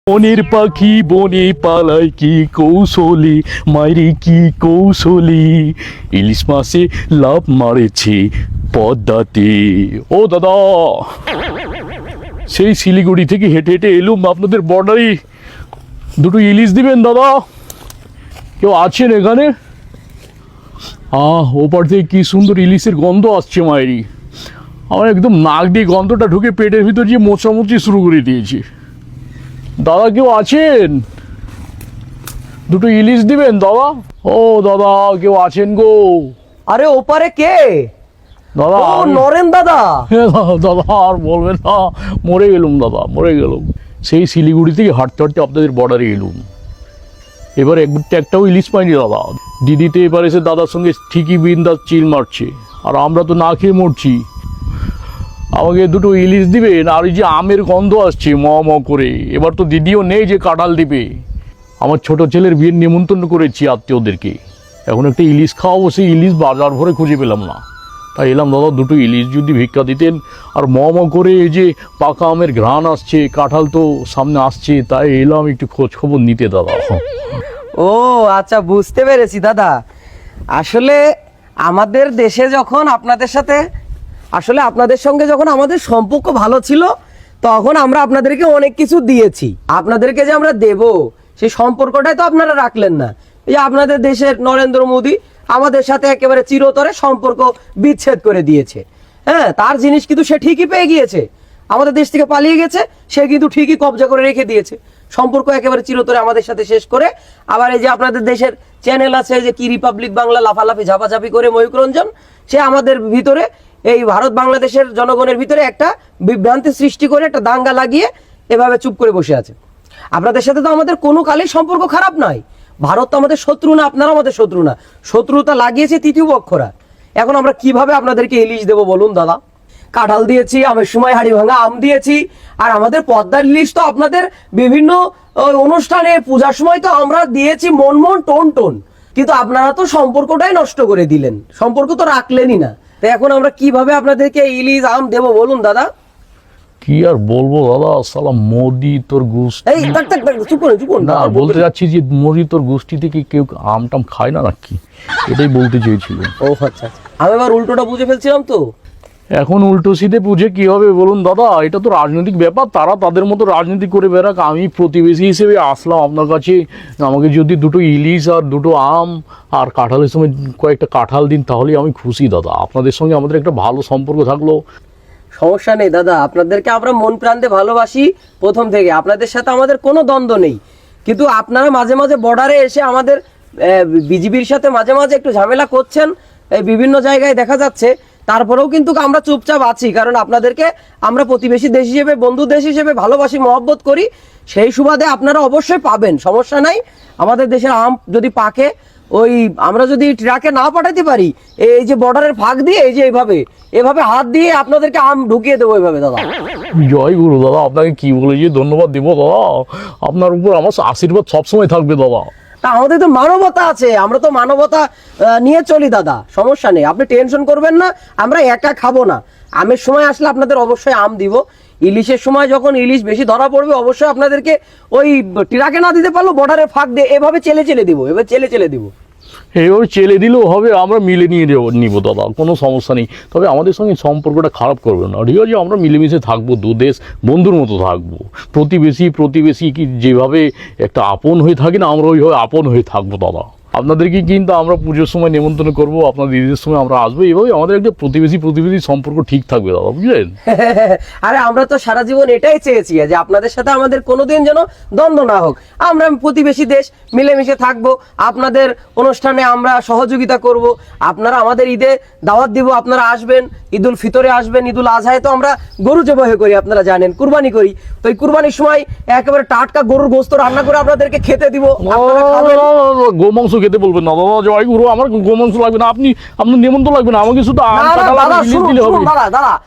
বনের পাখি বনে পালায় কি কৌশলী, মাইরি কি কৌশলী, ইলিশ মাছে লাভ মারেছে পদ্মাতে। ও দাদা, সেই শিলিগুড়ি থেকে হেঁটে হেঁটে এলুম আপনাদের বর্ডারে, দুটো ইলিশ দিবেন দাদা? কেউ আছেন এখানে? ওপার থেকে কি সুন্দর ইলিশের গন্ধ আসছে মায়েরি, আমার একদম নাক দিয়ে গন্ধটা ঢুকে পেটের ভিতর গিয়ে মোচামুচি শুরু করে দিয়েছে। দাদা কেউ আছেন? দুটো ইলিশ দিবেন দাদা? ও দাদা কেউ আছেন গো? আরে ওপারে কে? দাদা ও নরেন দাদা। দাদা আর বলবেন না, মরে গেলুম দাদা, মরে গেলুম। সেই শিলিগুড়ি থেকে হাঁটতে হাঁটতে আপনাদের বর্ডারে এলুম, এবার একটাও ইলিশ পাইনি দাদা। দিদিতে এবার এসে দাদার সঙ্গে ঠিকই বিন্দাস চিল মারছে, আর আমরা তো না খেয়ে মরছি। আমাকে দুটো ইলিশ দিবেন, আর এই যে আমের গন্ধ আসছে ম ম করে, এবার তো দিদিও নেই যে কাঁঠাল দিবে। আমার ছোট ছেলের বিয়ের নিমন্ত্রণ করেছি আত্মীয়দেরকে, এখন একটা ইলিশ খাওয়াবো, সেই ইলিশ বাজার ভরে খুঁজে পেলাম না, তাই এলাম দাদা দুটো ইলিশ যদি ভিক্ষা দিতেন। আর ম ম করে এই যে পাকা আমের ঘ্রাণ আসছে, কাঁঠাল তো সামনে আসছে, তাই এলাম একটু খোঁজ খবর নিতে দাদা। ও আচ্ছা, বুঝতে পেরেছি দাদা। আসলে আমাদের দেশে যখন আপনাদের সাথে, আসলে আপনাদের সঙ্গে যখন আমাদের সম্পর্ক ভালো ছিল, তখন আমরা আপনাদেরকে অনেক কিছু দিয়েছি। আপনাদেরকে যে আমরা দেব, সেই সম্পর্কটাই তো আপনারা রাখলেন না। এই যে আপনাদের দেশের নরেন্দ্র মোদী আমাদের সাথে একেবারে চিরতরে সম্পর্ক বিচ্ছেদ করে দিয়েছে। হ্যাঁ, তার জিনিস কিন্তু সে ঠিকই পেয়ে গিয়েছে, আমাদের দেশ থেকে পালিয়ে গেছে, সে কিন্তু ঠিকই কবজা করে রেখে দিয়েছে, সম্পর্ক একেবারে চিরতরে আমাদের সাথে শেষ করে। আবার এই যে আপনাদের দেশের চ্যানেল আছে যে কি রিপাবলিক বাংলা, লাফালাফি ঝাপাঝাপি করে ময়ূক রঞ্জন, সে আমাদের ভিতরে এই ভারত বাংলাদেশের জনগণের ভিতরে একটা বিভ্রান্তি সৃষ্টি করে একটা দাঙ্গা লাগিয়ে এভাবে চুপ করে বসে আছে। আপনাদের সাথে তো আমাদের কোনো কালেই সম্পর্ক খারাপ নয়, ভারত তো আমাদের শত্রু না, আপনারা আমাদের শত্রু না, শত্রুতা লাগিয়েছে তৃতীয় পক্ষরা। এখন আমরা কিভাবে আপনাদেরকে ইলিশ দেবো বলুন দাদা? কাঁঠাল দিয়েছি, আমের সময় হাড়ি ভাঙা আম দিয়েছি, আর আমাদের পদ্মার ইলিশ তো আপনাদের বিভিন্ন অনুষ্ঠানে পূজার সময় তো আমরা দিয়েছি মন মন টোন টোন, কিন্তু আপনারা তো সম্পর্কটাই নষ্ট করে দিলেন, সম্পর্ক তো রাখলেনই না। তাই এখন আমরা কিভাবে আপনাদেরকে ইলিশ আম দেবো বলুন দাদা? কি আর বলবো দাদা, সালাম মোদি তোর গোষ্ঠী। এই চুপ করুন না, বলতে যাচ্ছি যে মোদি তোর গোষ্ঠী থেকে কেউ আম টাম খায় না নাকি, এটাই বলতে চেয়েছিল। ও আচ্ছা, আমি এবার উল্টোটা বুঝে ফেলছিলাম তো। এখন উল্টো সিধে বুঝে কি হবে বলুন দাদা, এটা তো রাজনৈতিক ব্যাপার, তারা তাদের মতো রাজনীতি করে বেড়াক। আমি প্রতিবেশী হিসেবে আসলাম আপনার কাছে, আমাকে যদি দুটো ইলিশ আর দুটো আম আর কাঁঠালের সময় কয়েকটা কাঁঠাল দিন, তাহলেই আমি খুশি দাদা। আপনাদের সঙ্গে আমাদের একটা ভালো সম্পর্ক থাকলো। সমস্যা নেই দাদা, আপনাদেরকে আমরা মন প্রান্তে ভালোবাসি প্রথম থেকে, আপনাদের সাথে আমাদের কোনো দ্বন্দ্ব নেই। কিন্তু আপনারা মাঝে মাঝে বর্ডারে এসে আমাদের বিজিবির সাথে মাঝে মাঝে একটু ঝামেলা করছেন, বিভিন্ন জায়গায় দেখা যাচ্ছে। তারপরেও কিন্তু আমরা চুপচাপ আছি, কারণ আপনাদেরকে আমরা প্রতিবেশী দেশ হিসেবে, বন্ধু দেশ হিসেবে ভালোবাসি, মহব্বত করি। সেই সুবাদে আপনারা অবশ্যই পাবেন, সমস্যা নাই। আমাদের দেশের আম যদি পাকে, ওই আমরা যদি ট্রাকে না পাঠাতে পারি, এই যে বর্ডারের ফাঁক দিয়ে এই যে এভাবে হাত দিয়ে আপনাদেরকে আম ঢুকিয়ে দেবো এইভাবে দাদা। জয় গুরু দাদা, আপনাকে কি বলে যে ধন্যবাদ দিব দাদা, আপনার উপর আমার আশীর্বাদ সবসময় থাকবে দাদা। তা আমাদের তো মানবতা আছে, আমরা তো মানবতা নিয়ে চলি দাদা, সমস্যা নেই, আপনি টেনশন করবেন না। আমরা একা খাবো না, আমের সময় আসলে আপনাদের অবশ্যই আম দিব। ইলিশের সময় যখন ইলিশ বেশি ধরা পড়বে, অবশ্যই আপনাদেরকে ওই ট্রাকে না দিতে পারলো বর্ডারের ফাঁক দিয়ে এভাবে চেলে দিব, এবার চেলে দিব। এইভাবে চেলে দিলেও হবে, আমরা মিলে নিব দাদা, কোনো সমস্যা নেই। তবে আমাদের সঙ্গে সম্পর্কটা খারাপ করবে না, ঠিক আছে? আমরা মিলেমিশে থাকবো, দু দেশ বন্ধুর মতো থাকবো। প্রতিবেশী কি যেভাবে একটা আপন হয়ে থাকি না, আমরা ওইভাবে আপন হয়ে থাকবো দাদা। আপনাদেরকে কিন্তু আমরা পুজোর সময় নিমন্ত্রণ করবো, আপনার দিদিদের সময় আমরা আসবো, এইভাবে আমাদের একটা প্রতিবেশী সম্পর্ক ঠিক থাকবে দাদা, বুঝলেন? আরে আমরা তো সারা জীবন এটাই চেয়েছি যে আপনাদের সাথে আমাদের কোনোদিন যেন দ্বন্দ্ব না হোক, আমরা প্রতিবেশী দেশ মিলেমিশে থাকবো, আপনাদের অনুষ্ঠানে আমরা সহযোগিতা করব, আপনারা আমাদের ঈদে দাওয়াত দিব, আপনারা আসবেন, ঈদুল ফিতরে আসবেন, ঈদুল আজহায় তো আমরা গরু জবাই করি, আপনারা জানেন, কুরবানি করি। তো এই কুরবানির সময় একেবারে টাটকা গরুর গোশত রান্না করে আপনাদেরকে খেতে দিব। গোমাংস খেতে বলবেন না দাদা, জয় গুরু, আমার গোমাংস লাগবে না, আপনার নিমন্ত্রণ লাগবে না, আমাকে শুধু ইলিশ দিলে হবে,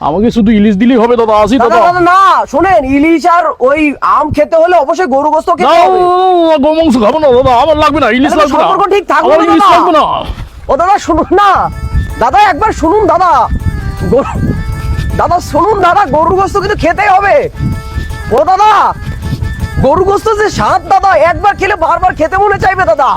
আমাকে শুধু ইলিশ দিলেই হবে দাদা। আসি দাদা। না শোনেন, ইলিশ আর ওই আম খেতে হলে অবশ্যই গরু গোশত খেতে হবে। গোমাংস খাবো না দাদা, আমার লাগবে না, ইলিশ লাগবে না, সম্পর্ক ঠিক থাকবে না, ইলিশ লাগবে না। ও দাদা শুনুন না, দাদা একবার শুনুন দাদা, দাদা শুনুন দাদা, গরুর গোশত কিন্তু খেতেই হবে। ও দাদা গরু গোস্ত যে স্বাদ দাদা, একবার খেলে বারবার খেতে মনে চাইবে দাদা।